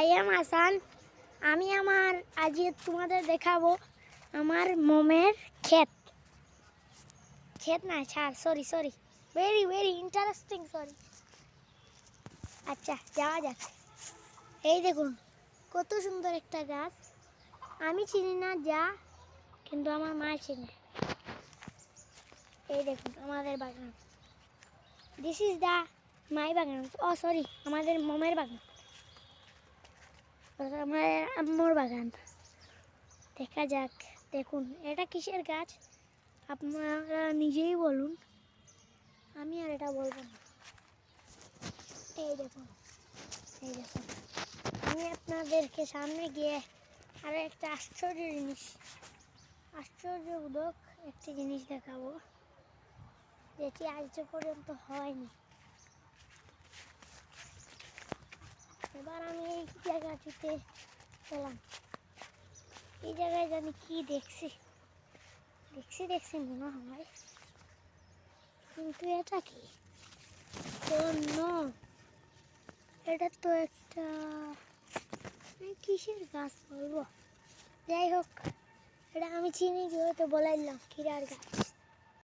I am Hasan. আমি আজ তোমাদের দেখাবো আমার মমের ক্ষেত না sorry very very interesting sorry. আচ্ছা যাওয়া যাক। এই দেখুন কত সুন্দর একটা গাছ, আমি চিনি না কিন্তু আমার মা চিনে। এই দেখুন আমাদের বাগান, দিস ইজ দা মাই বাগান, সরি আমাদের মমের বাগান, আমার আম্মুর বাগান। দেখা যাক। দেখুন এটা কিসের গাছ আপনারা নিজেই বলুন, আমি আর এটা বলবো না। এই দেখুন আমি আপনাদেরকে সামনে গিয়ে আরো একটা আশ্চর্যবোধক একটি জিনিস দেখাবো, যেটি আজ পর্যন্ত হয়নি। এবার আমি এই জায়গাটিতে গেলাম। এই জায়গায় জানি কি দেখছি মনে হয়, কিন্তু এটা কি? এটা তো একটা কিসের গাছ বলবো, যাই হোক এটা আমি চিনি, যেহেতু বলাইলাম কিরার গাছ।